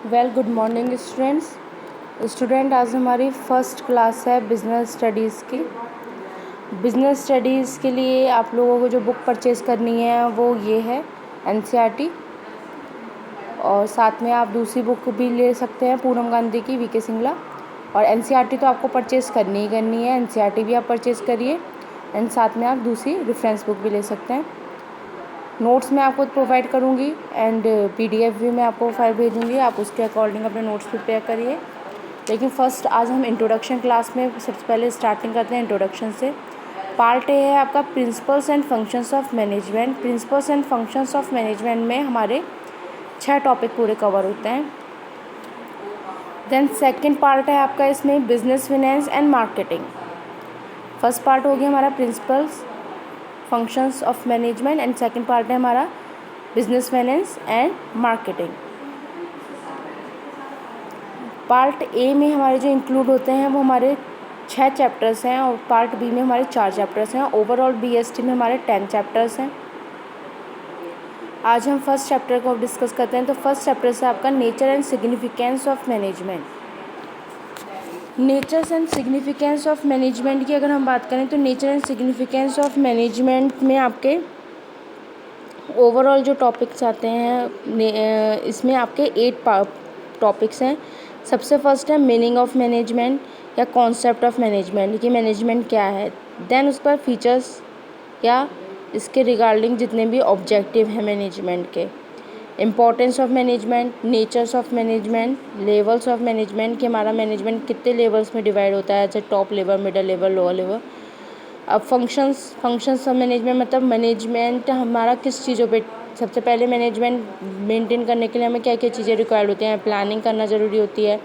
Good morning student. आज हमारी first class है बिज़नेस स्टडीज़ की। बिज़नेस स्टडीज़ के लिए आप लोगों को जो बुक परचेज़ करनी है वो ये है एनसीईआरटी, और साथ में आप दूसरी बुक भी ले सकते हैं पूनम गांधी की, वीके सिंगला। और एनसीईआरटी तो आपको परचेज़ करनी ही करनी है, एनसीईआरटी भी आप परचेज़ करिए, एंड साथ में आप दूसरी रेफरेंस बुक भी ले सकते हैं। नोट्स मैं आपको प्रोवाइड करूँगी एंड पीडीएफ भी मैं आपको फाइल भेजूँगी, आप उसके अकॉर्डिंग अपने नोट्स प्रिपेयर करिए। लेकिन फ़र्स्ट आज हम इंट्रोडक्शन क्लास में सबसे पहले स्टार्टिंग करते हैं इंट्रोडक्शन से। पार्ट ए है आपका principles and functions of management. Principles and functions of management में हमारे 6 टॉपिक पूरे कवर होते हैं। देन सेकेंड पार्ट है आपका इसमें business finance and marketing. First part हो गया हमारा principles functions of management and second part है हमारा business finance and marketing. Part A में हमारे जो इंक्लूड होते हैं वो हमारे 6 चैप्टर्स हैं, और पार्ट बी में हमारे 4 चैप्टर्स हैं। ओवरऑल बीएसटी में हमारे 10 चैप्टर्स हैं। आज हम फर्स्ट चैप्टर को डिस्कस करते हैं। तो फर्स्ट चैप्टर से आपका nature and significance of management. Nature and significance of management की अगर हम बात करें तो nature and significance of management में आपके ओवरऑल जो टॉपिक्स आते हैं इसमें आपके 8 टॉपिक्स हैं। सबसे फर्स्ट है मीनिंग ऑफ मैनेजमेंट या कॉन्सेप्ट ऑफ मैनेजमेंट, कि मैनेजमेंट क्या है। देन उस पर फीचर्स या इसके रिगार्डिंग जितने भी ऑब्जेक्टिव हैं मैनेजमेंट के। Importance of management, natures of management, levels of management, कि हमारा मैनेजमेंट कितने लेवल्स में डिवाइड होता है, जैसे top level, middle level, lower level. अब फंक्शंस ऑफ मैनेजमेंट मतलब मैनेजमेंट हमारा किस चीज़ों पे, सबसे पहले मैनेजमेंट मेंटेन करने के लिए हमें क्या क्या चीज़ें रिक्वायर्ड होती हैं। प्लानिंग करना ज़रूरी होती है,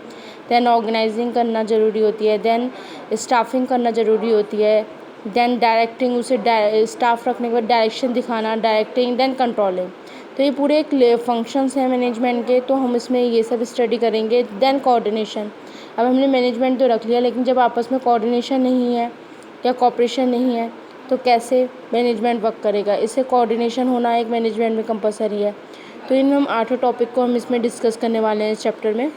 देन ऑर्गेनाइजिंग करना ज़रूरी होती है, देन स्टाफिंग करना ज़रूरी होती है, देन डायरेक्टिंग, उसे स्टाफ रखने के बाद डायरेक्शन दिखाना, डायरेक्टिंग, देन कंट्रोलिंग। तो ये पूरे एक फंक्शंस हैं मैनेजमेंट के, तो हम इसमें ये सब स्टडी करेंगे। Then coordination. अब हमने मैनेजमेंट तो रख लिया, लेकिन जब आपस में कोऑर्डिनेशन नहीं है या कोऑपरेशन नहीं है तो कैसे मैनेजमेंट वर्क करेगा। इससे कोऑर्डिनेशन होना एक मैनेजमेंट में कंपलसरी है। तो इन हम 8 टॉपिक को हम इसमें डिस्कस करने वाले हैं इस चैप्टर में।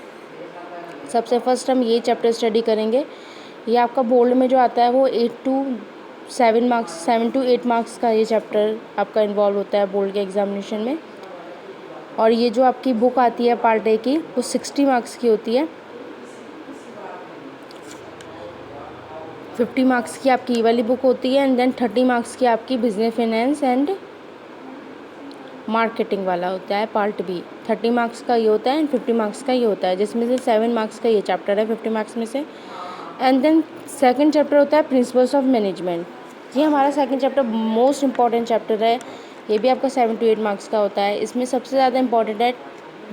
सबसे फर्स्ट हम ये चैप्टर स्टडी करेंगे। ये आपका बोर्ड में जो आता है वो 7 to 8 मार्क्स का ये चैप्टर आपका इन्वॉल्व होता है बोर्ड के एग्जामिनेशन में। और ये जो आपकी बुक आती है पार्ट ए की वो 60 मार्क्स की होती है। 50 मार्क्स की आपकी ये वाली बुक होती है, एंड देन 30 मार्क्स की आपकी बिजनेस फाइनेंस एंड मार्केटिंग वाला होता है पार्ट बी। 30 मार्क्स का ये होता है एंड 50 मार्क्स का ये होता है, जिसमें से 7 मार्क्स का ये चैप्टर है 50 मार्क्स में से। एंड देन सेकंड चैप्टर होता है प्रिंसिपल्स ऑफ मैनेजमेंट। ये हमारा second chapter most important chapter है। ये भी आपका 7 to 8 मार्क्स का होता है। इसमें सबसे ज़्यादा इंपॉर्टेंट है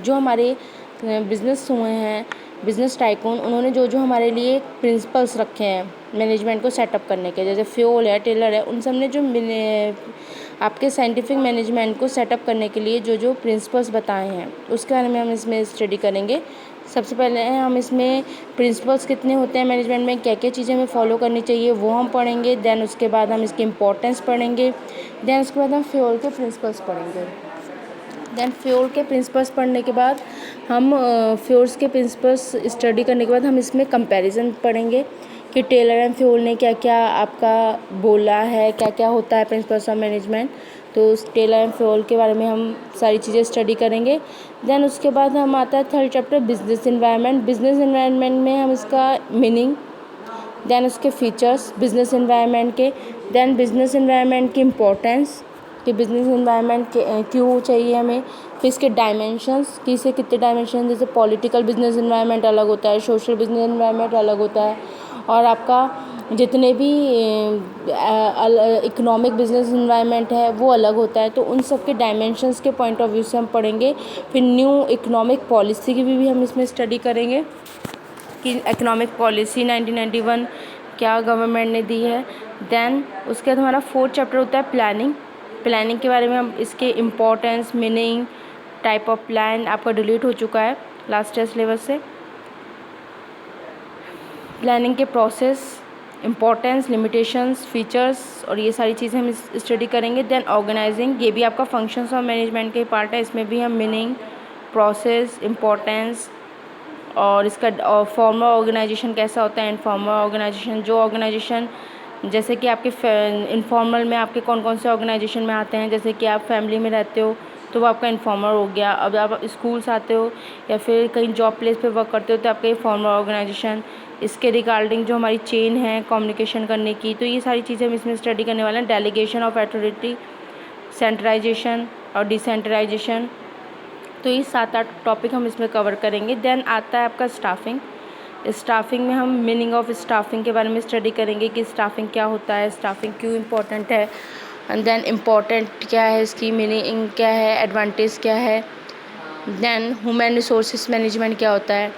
जो हमारे बिजनेस हुए हैं, बिजनेस टाइकून, उन्होंने जो जो हमारे लिए प्रिंसिपल्स रखे हैं मैनेजमेंट को सेटअप करने के, जैसे फ्योल है, टेलर है, उन सब ने जो आपके साइंटिफिक मैनेजमेंट को सेटअप करने के लिए जो जो प्रिंसिपल्स बताए हैं उसके बारे में हम इसमें स्टडी करेंगे। सबसे पहले हम इसमें प्रिंसिपल्स कितने होते हैं मैनेजमेंट में, क्या क्या चीज़ें हमें फॉलो करनी चाहिए वो हम पढ़ेंगे। देन उसके बाद हम इसकी इम्पोर्टेंस पढ़ेंगे। देन उसके बाद हम फ्योल के प्रिंसिपल्स पढ़ेंगे। देन फ्योल के प्रिंसिपल्स पढ़ने के बाद हम फ्योल्स के प्रिंसिपल्स स्टडी करने के बाद हम इसमें कंपैरिजन पढ़ेंगे कि टेलर एंड फ्योल ने क्या क्या आपका बोला है, क्या क्या होता है प्रिंसिपल्स ऑफ मैनेजमेंट। तो उस टेलर एंड फ्योल के बारे में हम सारी चीज़ें स्टडी करेंगे। देन उसके बाद हम आता है third chapter business environment. Business environment में हम इसका मीनिंग, देन उसके फीचर्स बिजनेस इन्वायरमेंट के, देन बिजनेस इन्वायरमेंट की इम्पोर्टेंस कि बिज़नेस इन्वायरमेंट क्यों चाहिए हमें, फिर इसके डायमेंशंस कि इसे कितने डायमेंशन, जैसे पॉलिटिकल बिजनेस इन्वायरमेंट अलग होता है, सोशल बिजनेस इन्वायरमेंट अलग होता है, और आपका जितने भी इकोनॉमिक बिजनेस इन्वायरमेंट है वो अलग होता है। तो उन सब के डायमेंशंस के पॉइंट ऑफ व्यू से हम पढ़ेंगे। फिर न्यू इकोनॉमिक पॉलिसी की भी हम इसमें स्टडी करेंगे कि इकोनॉमिक पॉलिसी 1991 क्या गवर्नमेंट ने दी है। देन उसके बाद हमारा फोर्थ चैप्टर होता है प्लानिंग। प्लानिंग के बारे में हम इसके importance, meaning, type of plan आपका डिलीट हो चुका है लास्ट टेस्ट लेवल से। प्लानिंग के प्रोसेस, इम्पोर्टेंस, लिमिटेशंस, फीचर्स और ये सारी चीज़ें हम स्टडी करेंगे। देन ऑर्गेनाइजिंग, ये भी आपका फंक्शंस ऑफ मैनेजमेंट के पार्ट है। इसमें भी हम मीनिंग, प्रोसेस, इम्पोर्टेंस और इसका फॉर्मल ऑर्गेनाइजेशन कैसा होता है, इनफॉर्मल ऑर्गेनाइजेशन। जो ऑर्गेनाइजेशन जैसे कि आपके इनफॉर्मल में आपके कौन कौन से ऑर्गेनाइजेशन में आते हैं, जैसे कि आप फैमिली में रहते हो तो वो आपका इनफॉर्मल हो गया। अब आप स्कूल से आते हो या फिर कहीं जॉब प्लेस पे वर्क करते हो तो आपका ये फॉर्मल ऑर्गेनाइजेशन। इसके रिगार्डिंग जो हमारी चेन है कम्युनिकेशन करने की, तो ये सारी चीज़ें हम इसमें स्टडी करने वाले हैं। डेलीगेशन ऑफ अथॉरिटी, सेंट्रलाइजेशन और डिसेंट्रलाइजेशन, तो ये 7-8 टॉपिक हम इसमें कवर करेंगे। देन आता है आपका स्टाफिंग। स्टाफिंग में हम मीनिंग ऑफ स्टाफिंग के बारे में स्टडी करेंगे कि स्टाफिंग क्या होता है, स्टाफिंग क्यों इम्पोर्टेंट है, एंड देन इम्पोर्टेंट क्या है, इसकी मीनिंग क्या है, एडवांटेज क्या है। देन ह्यूमन रिसोर्सेज मैनेजमेंट क्या होता है।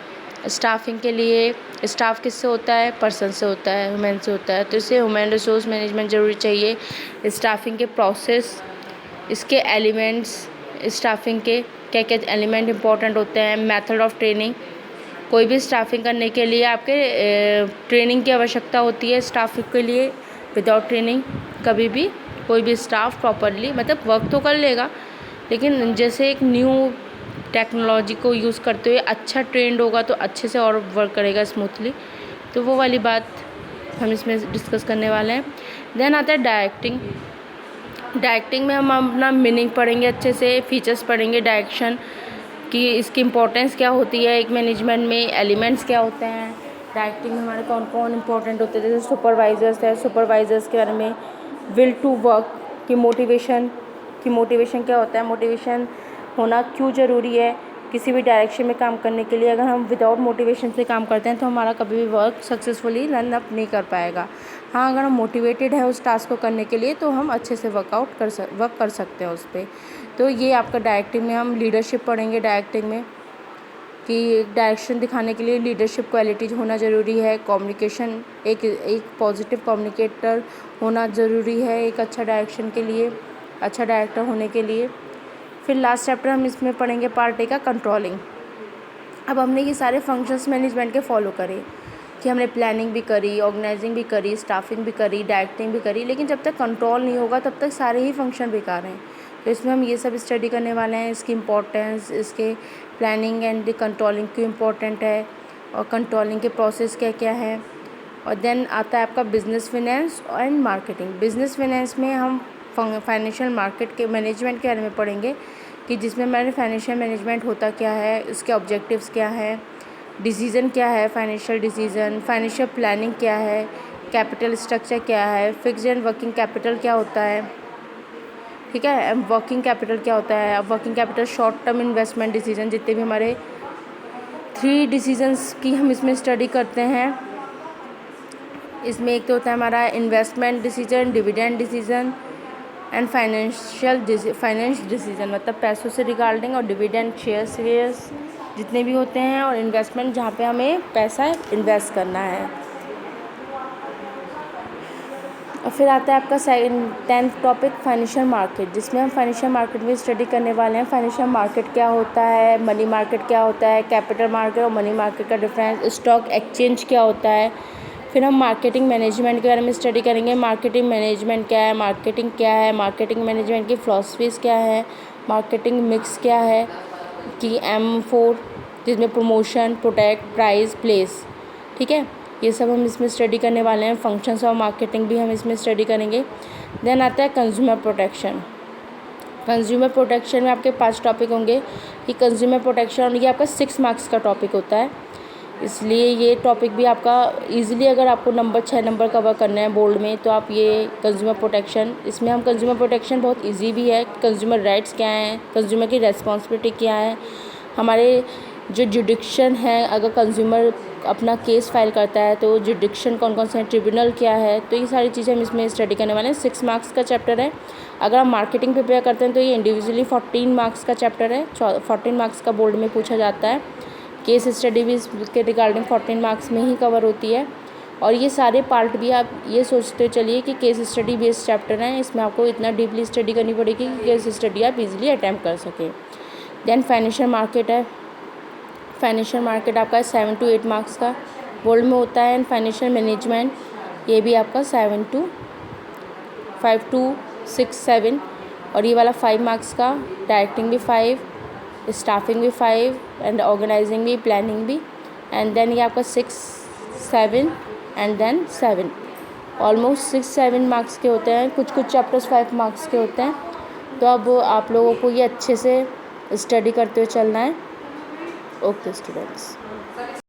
स्टाफिंग के लिए स्टाफ किससे होता है, पर्सन से होता है, ह्यूमन से होता है, तो इसे ह्यूमन रिसोर्स मैनेजमेंट ज़रूरी चाहिए। स्टाफिंग के प्रोसेस, इसके एलिमेंट्स, स्टाफिंग के क्या क्या एलिमेंट इंपॉर्टेंट होते हैं। मेथड ऑफ ट्रेनिंग, कोई भी स्टाफिंग करने के लिए आपके ट्रेनिंग की आवश्यकता होती है। स्टाफ के लिए विदाउट ट्रेनिंग कभी भी कोई भी स्टाफ प्रॉपरली मतलब वर्क तो कर लेगा, लेकिन जैसे एक न्यू टेक्नोलॉजी को यूज़ करते हुए अच्छा ट्रेंड होगा तो अच्छे से और वर्क करेगा स्मूथली, तो वो वाली बात हम इसमें डिस्कस करने वाले हैं। देन आता है डायरेक्टिंग। डायरेक्टिंग में हम अपना मीनिंग पढ़ेंगे, अच्छे से फीचर्स पढ़ेंगे डायरेक्शन कि इसकी इम्पोर्टेंस क्या होती है एक मैनेजमेंट में, एलिमेंट्स क्या होते हैं। डायरेक्टिंग में हमारे कौन कौन इंपॉर्टेंट होते हैं, जैसे सुपरवाइजर्स है, सुपरवाइजर्स के बारे में। विल टू वर्क की मोटिवेशन क्या होता है, मोटिवेशन होना क्यों ज़रूरी है किसी भी डायरेक्शन में काम करने के लिए। अगर हम विदाउट मोटिवेशन से काम करते हैं तो हमारा कभी भी वर्क सक्सेसफुली रन अप नहीं कर पाएगा। हाँ, अगर हम मोटिवेटेड है उस टास्क को करने के लिए तो हम अच्छे से वर्क कर सकते हैं उस पर। तो ये आपका डायरेक्टिंग में हम लीडरशिप पढ़ेंगे। डायरेक्टिंग में कि डायरेक्शन दिखाने के लिए लीडरशिप क्वालिटीज होना ज़रूरी है। कम्युनिकेशन, एक पॉजिटिव कम्युनिकेटर होना ज़रूरी है एक अच्छा डायरेक्शन के लिए, अच्छा डायरेक्टर होने के लिए। फिर लास्ट चैप्टर हम इसमें पढ़ेंगे पार्ट ए का कंट्रोलिंग। अब हमने ये सारे फंक्शंस मैनेजमेंट के फॉलो करे कि हमने प्लानिंग भी करी, ऑर्गेनाइजिंग भी करी, स्टाफिंग भी करी, डायरेक्टिंग भी करी, लेकिन जब तक कंट्रोल नहीं होगा तब तक सारे ही फंक्शन बेकार हैं। तो इसमें हम ये सब स्टडी करने वाले हैं, इसकी इम्पोर्टेंस, इसके प्लानिंग एंड कंट्रोलिंग क्यों इम्पोर्टेंट है और कंट्रोलिंग के प्रोसेस क्या क्या है। और देन आता है आपका business finance and marketing. Business finance में हम फाइनेंशियल मार्केट के मैनेजमेंट के बारे में पढ़ेंगे कि जिसमें हमारे फाइनेंशियल मैनेजमेंट होता क्या है, उसके ऑब्जेक्टिव्स क्या है, डिसीज़न क्या है, फाइनेंशियल डिसीज़न, फाइनेंशियल प्लानिंग क्या है, कैपिटल स्ट्रक्चर क्या है, फिक्स्ड एंड वर्किंग कैपिटल क्या होता है, ठीक है, वर्किंग कैपिटल क्या होता है। अब working capital short term investment decision, जितने भी हमारे 3 डिसीजंस की हम इसमें स्टडी करते हैं। इसमें एक तो होता है हमारा investment decision, dividend decision and finance decision, मतलब पैसों से रिगार्डिंग, और डिविडेंड शेयर्स जितने भी होते हैं, और इन्वेस्टमेंट जहाँ पे हमें पैसा इन्वेस्ट करना है। और फिर आता है आपका 10th टॉपिक फाइनेंशियल मार्केट, जिसमें हम फाइनेंशियल मार्केट में स्टडी करने वाले हैं। फाइनेंशियल मार्केट क्या होता है, मनी मार्केट क्या होता है, कैपिटल मार्केट और मनी मार्केट का डिफरेंस, स्टॉक एक्सचेंज क्या होता है। फिर हम मार्केटिंग मैनेजमेंट के बारे में स्टडी करेंगे। मार्केटिंग मैनेजमेंट क्या है, मार्केटिंग क्या है, मार्केटिंग मैनेजमेंट की फ़िलॉसफीज़ क्या है, मार्केटिंग मिक्स क्या है कि M4 जिसमें प्रमोशन, प्रोटेक्ट, प्राइस, प्लेस, ठीक है, ये सब हम इसमें स्टडी करने वाले हैं। फंक्शंस ऑफ मार्केटिंग भी हम इसमें स्टडी करेंगे। देन आता है कंज्यूमर प्रोटेक्शन। कंज्यूमर प्रोटेक्शन में आपके 5 टॉपिक होंगे कि कंज्यूमर प्रोटेक्शन, ये आपका 6 मार्क्स का टॉपिक होता है, इसलिए ये टॉपिक भी आपका इजीली, अगर आपको 6 नंबर कवर करना है बोर्ड में तो आप ये कंज्यूमर प्रोटेक्शन, इसमें हम कंज्यूमर प्रोटेक्शन बहुत इजी भी है। कंज्यूमर राइट्स क्या हैं, कंज्यूमर की रेस्पॉन्सिबिलिटी क्या है, हमारे जो जुडिक्शन है, अगर कंज्यूमर अपना केस फाइल करता है तो जुडिक्शन कौन कौन से हैं, ट्रिब्यूनल क्या है, तो ये सारी चीज़ें हम इसमें स्टडी करने वाले हैं। 6 मार्क्स का चैप्टर है। अगर आप मार्केटिंग प्रिपेयर करते हैं तो ये इंडिविजुअली 14 मार्क्स का चैप्टर है। 14 मार्क्स का बोर्ड में पूछा जाता है। केस स्टडी भी इसके रिगार्डिंग 14 मार्क्स में ही कवर होती है। और ये सारे पार्ट भी आप ये सोचते चलिए कि केस स्टडी बेस्ड चैप्टर हैं, इसमें आपको इतना डीपली स्टडी करनी पड़ेगी कि केस स्टडी आप इजीली अटैम्प्ट कर सकें। देन फाइनेंशियल मार्केट है। फाइनेंशियल मार्केट आपका 7 to 8 मार्क्स का बोर्ड में होता है। एंड फाइनेंशियल मैनेजमेंट, ये भी आपका 5 to 6, 7, और ये वाला 5 मार्क्स का। डायरेक्टिंग भी 5, स्टाफिंग भी 5 एंड ऑर्गेनाइजिंग भी, प्लानिंग भी, एंड देन ये आपका 6, 7 एंड देन 7, ऑलमोस्ट 6-7 मार्क्स के होते हैं। कुछ कुछ चैप्टर्स 5 मार्क्स के होते हैं। तो अब आप लोगों को ये अच्छे से स्टडी करते हुए चलना है। Okay students.